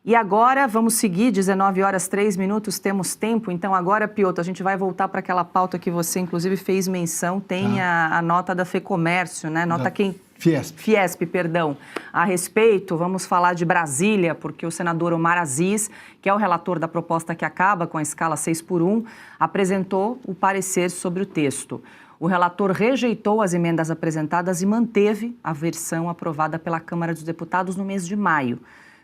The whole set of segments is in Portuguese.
E agora vamos seguir, 19 horas 3 minutos, temos tempo. Então agora, Piotr, a gente vai voltar para aquela pauta que você inclusive fez menção, tem a nota da FEComércio, né? Nota Fiesp, perdão. A respeito, vamos falar de Brasília, porque o senador Omar Aziz, que é o relator da proposta que acaba com a escala 6x1, apresentou o parecer sobre o texto. O relator rejeitou as emendas apresentadas e manteve a versão aprovada pela Câmara dos Deputados no mês de maio.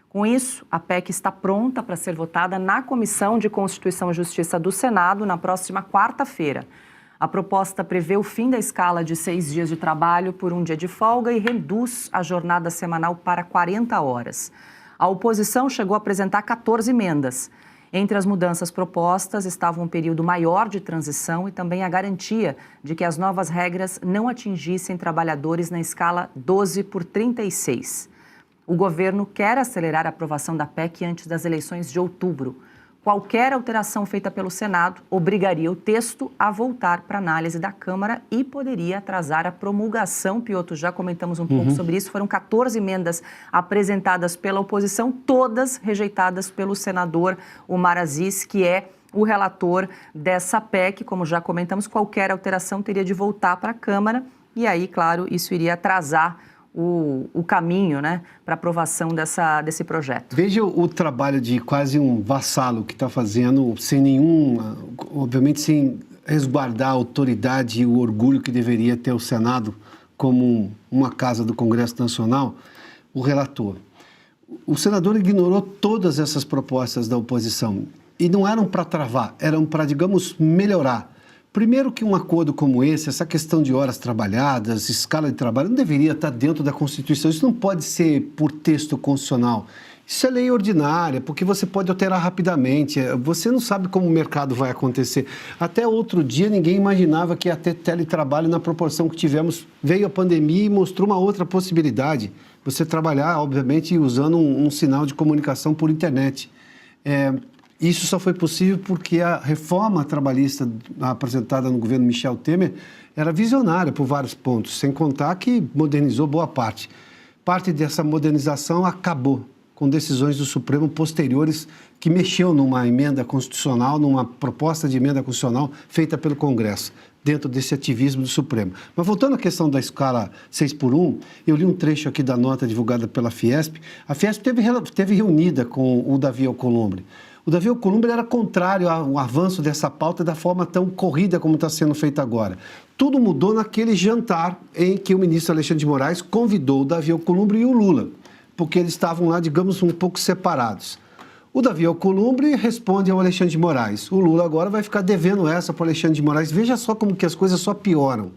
Com isso, a PEC está pronta para ser votada na Comissão de Constituição e Justiça do Senado na próxima quarta-feira. A proposta prevê o fim da escala de 6 dias de trabalho por 1 dia de folga e reduz a jornada semanal para 40 horas. A oposição chegou a apresentar 14 emendas. Entre as mudanças propostas estava um período maior de transição e também a garantia de que as novas regras não atingissem trabalhadores na escala 12/36. O governo quer acelerar a aprovação da PEC antes das eleições de outubro. Qualquer alteração feita pelo Senado obrigaria o texto a voltar para análise da Câmara e poderia atrasar a promulgação. Piotr, já comentamos um pouco sobre isso. Foram 14 emendas apresentadas pela oposição, todas rejeitadas pelo senador Omar Aziz, que é o relator dessa PEC. Como já comentamos, qualquer alteração teria de voltar para a Câmara e aí, claro, isso iria atrasar o caminho, né, para aprovação desse projeto. Veja o trabalho de quase um vassalo que está fazendo, sem nenhum, obviamente sem resguardar a autoridade e o orgulho que deveria ter o Senado como uma casa do Congresso Nacional, o relator. O senador ignorou todas essas propostas da oposição e não eram para travar, eram para, digamos, melhorar. Primeiro que um acordo como esse, essa questão de horas trabalhadas, escala de trabalho, não deveria estar dentro da Constituição. Isso não pode ser por texto constitucional. Isso é lei ordinária, porque você pode alterar rapidamente. Você não sabe como o mercado vai acontecer. Até outro dia, ninguém imaginava que ia ter teletrabalho na proporção que tivemos. Veio a pandemia e mostrou uma outra possibilidade. Você trabalhar, obviamente, usando um sinal de comunicação por internet. Isso só foi possível porque a reforma trabalhista apresentada no governo Michel Temer era visionária por vários pontos, sem contar que modernizou boa parte. Parte dessa modernização acabou com decisões do Supremo posteriores que mexeu numa emenda constitucional, numa proposta de emenda constitucional feita pelo Congresso, dentro desse ativismo do Supremo. Mas voltando à questão da escala 6x1, eu li um trecho aqui da nota divulgada pela Fiesp. A Fiesp teve reunida com o Davi Alcolumbre. O Davi Alcolumbre era contrário ao avanço dessa pauta da forma tão corrida como está sendo feita agora. Tudo mudou naquele jantar em que o ministro Alexandre de Moraes convidou o Davi Alcolumbre e o Lula, porque eles estavam lá, digamos, um pouco separados. O Davi Alcolumbre responde ao Alexandre de Moraes. O Lula agora vai ficar devendo essa para o Alexandre de Moraes. Veja só como que as coisas só pioram.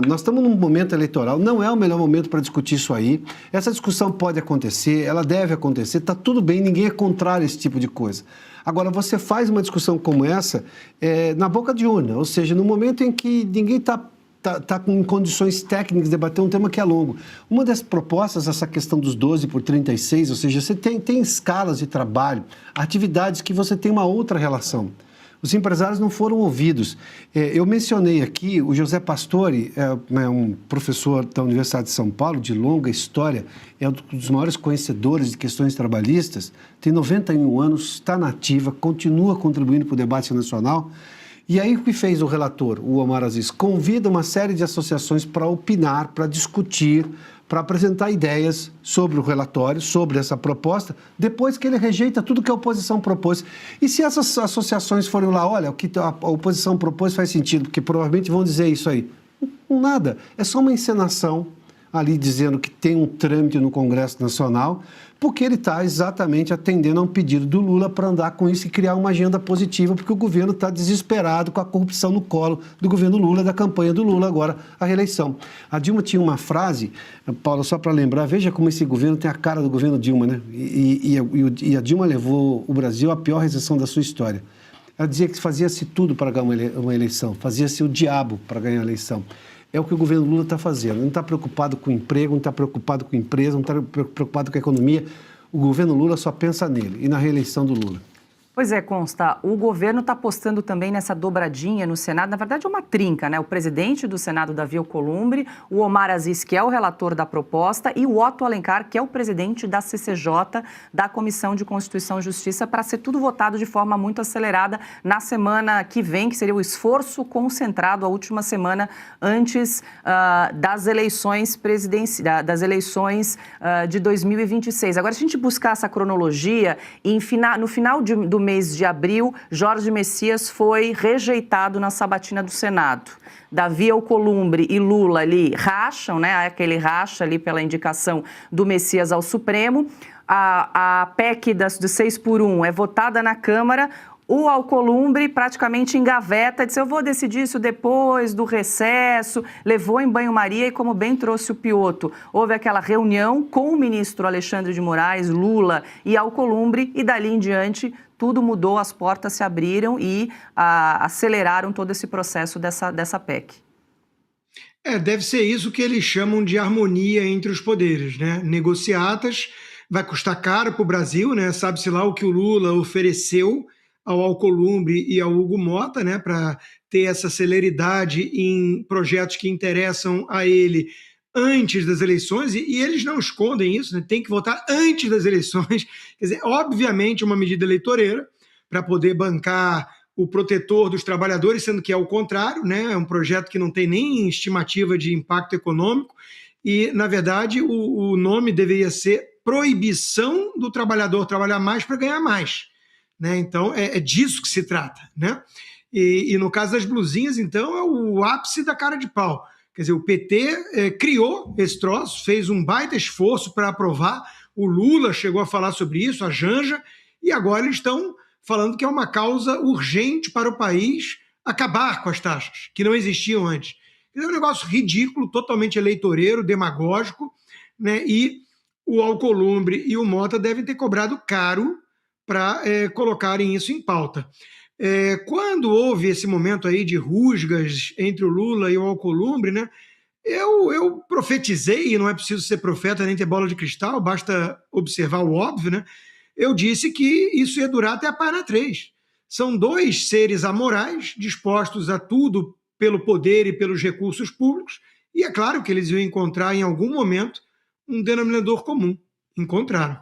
Nós estamos num momento eleitoral, não é o melhor momento para discutir isso aí. Essa discussão pode acontecer, ela deve acontecer, está tudo bem, ninguém é contrário a esse tipo de coisa. Agora, você faz uma discussão como essa na boca de urna, ou seja, no momento em que ninguém está com condições técnicas de debater um tema que é longo. Uma das propostas, essa questão dos 12/36, ou seja, você tem escalas de trabalho, atividades que você tem uma outra relação. Os empresários não foram ouvidos. Eu mencionei aqui o José Pastore, é um professor da Universidade de São Paulo, de longa história, é um dos maiores conhecedores de questões trabalhistas, tem 91 anos, está na ativa, continua contribuindo para o debate nacional. E aí o que fez o relator, o Omar Aziz? Convida uma série de associações para opinar, para discutir, para apresentar ideias sobre o relatório, sobre essa proposta, depois que ele rejeita tudo que a oposição propôs. E se essas associações forem lá, olha, o que a oposição propôs faz sentido, porque provavelmente vão dizer isso aí. Nada, é só uma encenação ali dizendo que tem um trâmite no Congresso Nacional, porque ele está exatamente atendendo a um pedido do Lula para andar com isso e criar uma agenda positiva, porque o governo está desesperado com a corrupção no colo do governo Lula, da campanha do Lula, agora a reeleição. A Dilma tinha uma frase, Paulo, só para lembrar, veja como esse governo tem a cara do governo Dilma, né? E a Dilma levou o Brasil à pior recessão da sua história. Ela dizia que fazia-se tudo para ganhar uma eleição, fazia-se o diabo para ganhar a eleição. É o que o governo Lula está fazendo. Não está preocupado com o emprego, não está preocupado com a empresa, não está preocupado com a economia. O governo Lula só pensa nele e na reeleição do Lula. Pois é, Consta, o governo está apostando também nessa dobradinha no Senado, na verdade é uma trinca, né? O presidente do Senado, Davi Alcolumbre, o Omar Aziz, que é o relator da proposta, e o Otto Alencar, que é o presidente da CCJ, da Comissão de Constituição e Justiça, para ser tudo votado de forma muito acelerada na semana que vem, que seria o esforço concentrado, a última semana antes das eleições de 2026. Agora, se a gente buscar essa cronologia, no final do mês de abril, Jorge Messias foi rejeitado na sabatina do Senado. Davi Alcolumbre e Lula ali racham, né? Aquele racha ali pela indicação do Messias ao Supremo. A PEC do 6x1 é votada na Câmara. O Alcolumbre praticamente engaveta, disse, eu vou decidir isso depois do recesso, levou em banho-maria e, como bem trouxe o Piotto, houve aquela reunião com o ministro Alexandre de Moraes, Lula e Alcolumbre, e dali em diante tudo mudou, as portas se abriram e aceleraram todo esse processo dessa PEC. Deve ser isso que eles chamam de harmonia entre os poderes, né? Negociatas, vai custar caro para o Brasil, né? Sabe-se lá o que o Lula ofereceu ao Alcolumbre e ao Hugo Mota, né, para ter essa celeridade em projetos que interessam a ele antes das eleições, e eles não escondem isso, né, tem que votar antes das eleições, quer dizer, obviamente uma medida eleitoreira para poder bancar o protetor dos trabalhadores, sendo que é o contrário, né, é um projeto que não tem nem estimativa de impacto econômico, e, na verdade, o nome deveria ser Proibição do Trabalhador Trabalhar Mais para Ganhar Mais. Né? Então, é disso que se trata. Né? E no caso das blusinhas, então, é o ápice da cara de pau. Quer dizer, o PT criou esse troço, fez um baita esforço para aprovar, o Lula chegou a falar sobre isso, a Janja, e agora eles estão falando que é uma causa urgente para o país acabar com as taxas, que não existiam antes. É um negócio ridículo, totalmente eleitoreiro, demagógico, né? E o Alcolumbre e o Mota devem ter cobrado caro para colocarem isso em pauta. Quando houve esse momento aí de rusgas entre o Lula e o Alcolumbre, né, eu profetizei, e não é preciso ser profeta nem ter bola de cristal, basta observar o óbvio, né? Eu disse que isso ia durar até a página 3. São dois seres amorais, dispostos a tudo pelo poder e pelos recursos públicos, e é claro que eles iam encontrar em algum momento um denominador comum. Encontraram.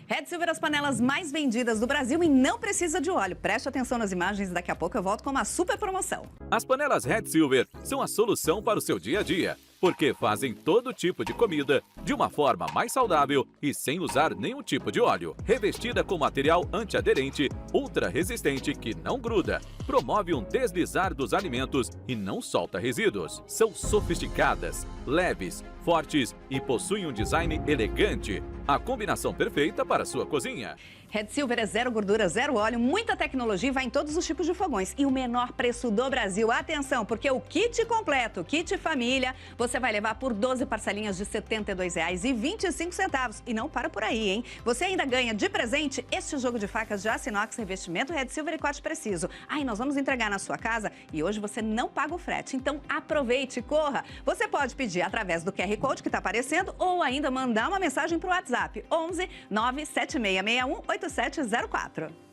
Red Silver, as panelas mais vendidas do Brasil e não precisa de óleo. Preste atenção nas imagens, daqui a pouco eu volto com uma super promoção. As panelas Red Silver são a solução para o seu dia a dia, porque fazem todo tipo de comida de uma forma mais saudável e sem usar nenhum tipo de óleo. Revestida com material antiaderente, ultra resistente que não gruda, promove um deslizar dos alimentos e não solta resíduos. São sofisticadas, leves, fortes e possuem um design elegante. A combinação perfeita para a sua cozinha. Red Silver é zero gordura, zero óleo, muita tecnologia e vai em todos os tipos de fogões. E o menor preço do Brasil. Atenção, porque o kit completo, o kit família, você vai levar por 12 parcelinhas de R$ 72,25. E não para por aí, hein? Você ainda ganha de presente este jogo de facas de aço inox, revestimento Red Silver e corte preciso. Aí nós vamos entregar na sua casa e hoje você não paga o frete. Então aproveite, corra. Você pode pedir através do QR Code que está aparecendo ou ainda mandar uma mensagem para o WhatsApp 11 97661 8704.